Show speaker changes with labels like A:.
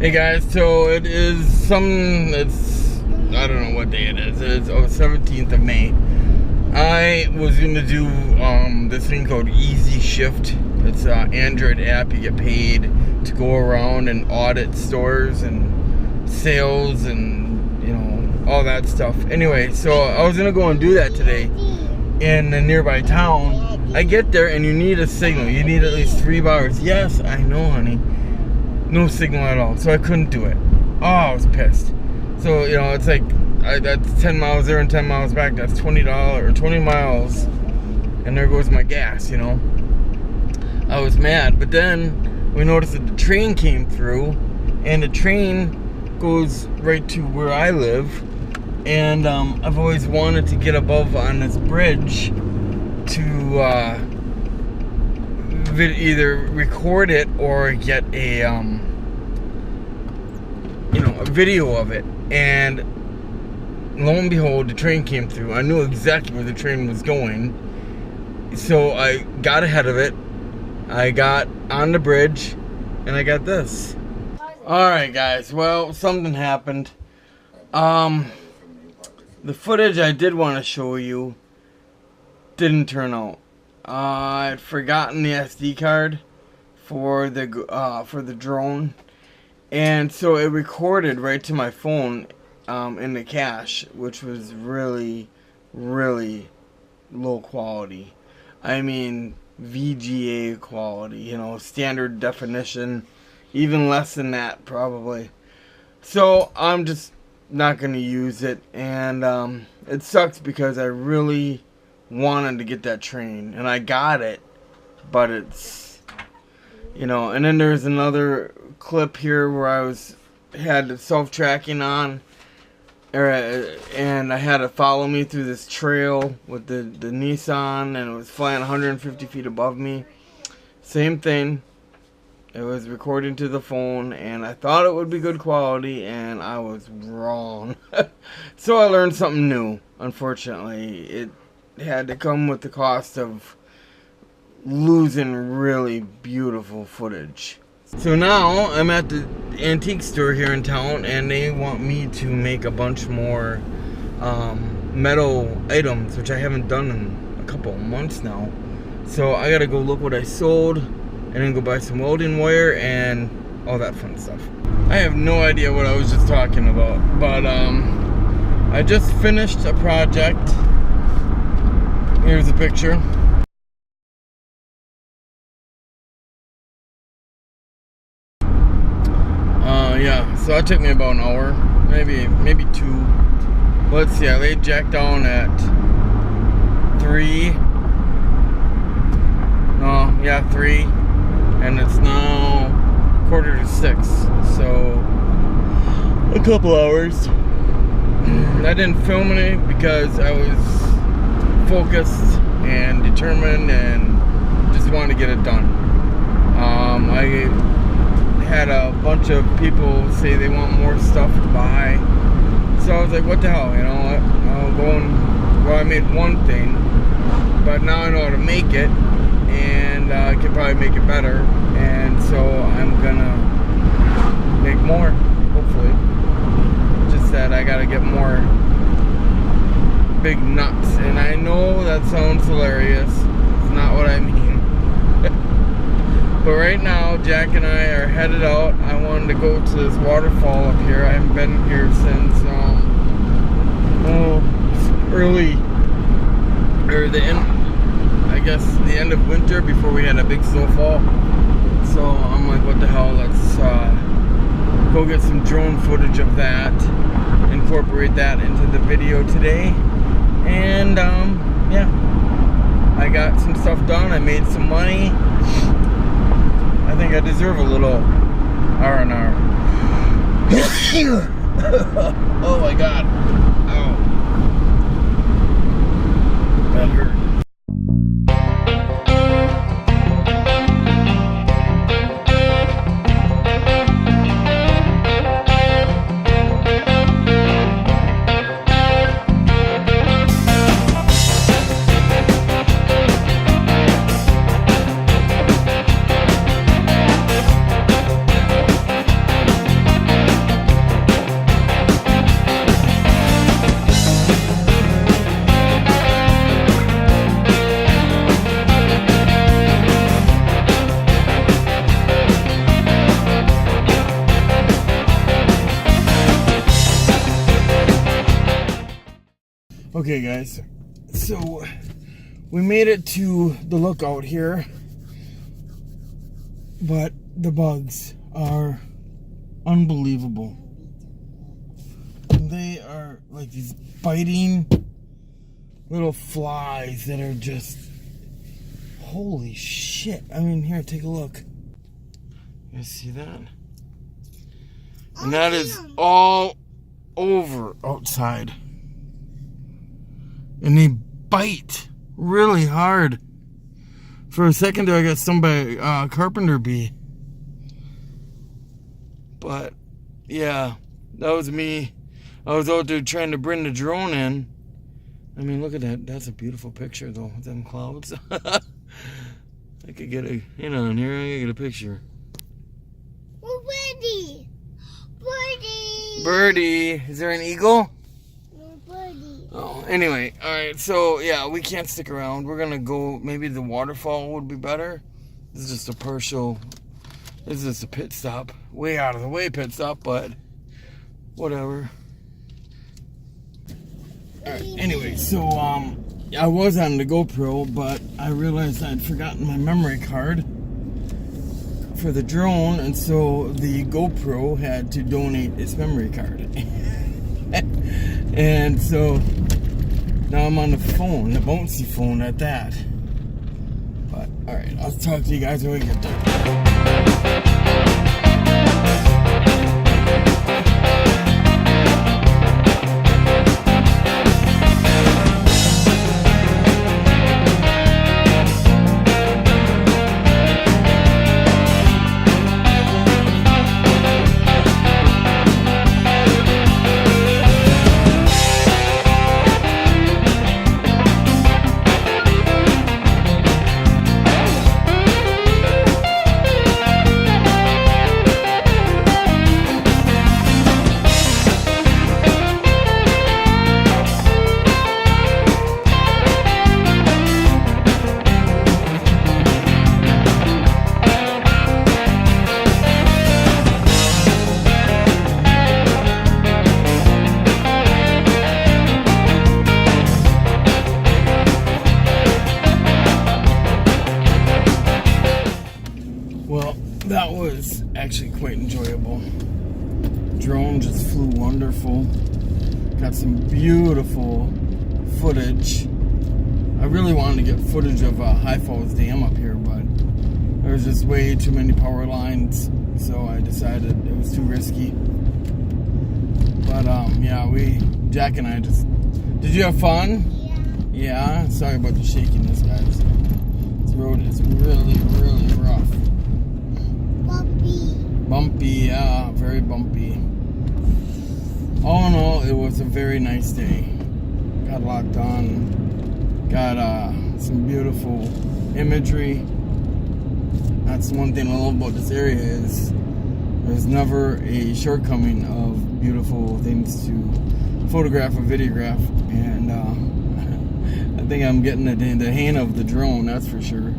A: Hey guys, so it is I don't know what day it is. It's 17th of May. I was going to do this thing called Easy Shift. It's an Android app. You get paid to go around and audit stores and sales and, you know, all that stuff. Anyway, so I was going to go and do that today in a nearby town. I get there and you need a signal. You need at least 3 bars. Yes, I know, honey. No signal at all, so I couldn't do it. Oh, I was pissed. So, you know, it's like, that's 10 miles there and 10 miles back. That's $20 or 20 miles. And there goes my gas, you know. I was mad. But then we noticed that the train came through. And the train goes right to where I live. And I've always wanted to get above on this bridge to either record it or get a a video of it. And lo and behold, the train came through. I knew exactly where the train was going, so I got ahead of it. I got on the bridge and I got this. Alright guys, well, something happened. The footage I did want to show you didn't turn out. I'd forgotten the SD card for the drone, and so it recorded right to my phone in the cache, which was really, really low quality. I mean, VGA quality, you know, standard definition, even less than that probably. So I'm just not going to use it, and it sucks because I really wanted to get that train, and I got it, but it's, you know. And then there's another clip here where I had self-tracking on, and I had it follow me through this trail with the Nissan, and it was flying 150 feet above me. Same thing. It was recording to the phone, and I thought it would be good quality, and I was wrong. So I learned something new. Unfortunately, it had to come with the cost of losing really beautiful footage. So now I'm at the antique store here in town, and they want me to make a bunch more metal items, which I haven't done in a couple of months now. So I gotta go look what I sold, and then go buy some welding wire and all that fun stuff. I have no idea what I was just talking about, but I just finished a project. Here's a picture. Yeah, so it took me about an hour, maybe 2. Let's see, I laid Jack down at 3. 3. And it's now 5:45, so a couple hours. I didn't film any because I was focused and determined and just wanted to get it done. I had a bunch of people say they want more stuff to buy, so I was like, what the hell, you know what, I'll go and, well, I made one thing, but now I know how to make it, and I could probably make it better, and so I'm gonna make more, hopefully. Just that I gotta get more big nuts, and I know that sounds hilarious. It's not what I mean. But right now, Jack and I are headed out. I wanted to go to this waterfall up here. I haven't been here since early, or the end, I guess the end of winter, before we had a big snowfall. So I'm like, what the hell, let's go get some drone footage of that, incorporate that into the video today. And yeah, I got some stuff done. I made some money. I think I deserve a little R&R. Oh my god. Ow. That hurt. Okay, guys. So we made it to the lookout here, but the bugs are unbelievable. They are like these biting little flies that are just, holy shit. I mean, here, take a look. You guys see that? And that is all over outside. And they bite really hard. For a second there, I got somebody, carpenter bee. But, yeah, that was me. I was out there trying to bring the drone in. I mean, look at that. That's a beautiful picture, though, with them clouds. I could get a, on here, I could get a picture.
B: Oh, birdie! Birdie!
A: Birdie! Is there an eagle?
B: No, birdie.
A: Oh, anyway, alright, so, yeah, we can't stick around. We're gonna go, maybe the waterfall would be better. This is just a partial, this is just a pit stop. Way out of the way pit stop, but whatever. Alright, anyway, so, I was on the GoPro, but I realized I'd forgotten my memory card for the drone, and so the GoPro had to donate its memory card. And so now I'm on the phone, the bouncy phone at that. But alright, I'll talk to you guys when we get there. That was actually quite enjoyable. Drone just flew wonderful. Got some beautiful footage. I really wanted to get footage of High Falls Dam up here, but there's just way too many power lines, so I decided it was too risky. But yeah, Jack and I just. Did you have fun?
B: Yeah.
A: Yeah. Sorry about the shakiness, guys. This road is really, really rough. Bumpy, yeah, very bumpy. All in all, it was a very nice day. Got a lot done. Got some beautiful imagery. That's one thing I love about this area is there's never a shortcoming of beautiful things to photograph or videograph. And I think I'm getting the hang of the drone, that's for sure.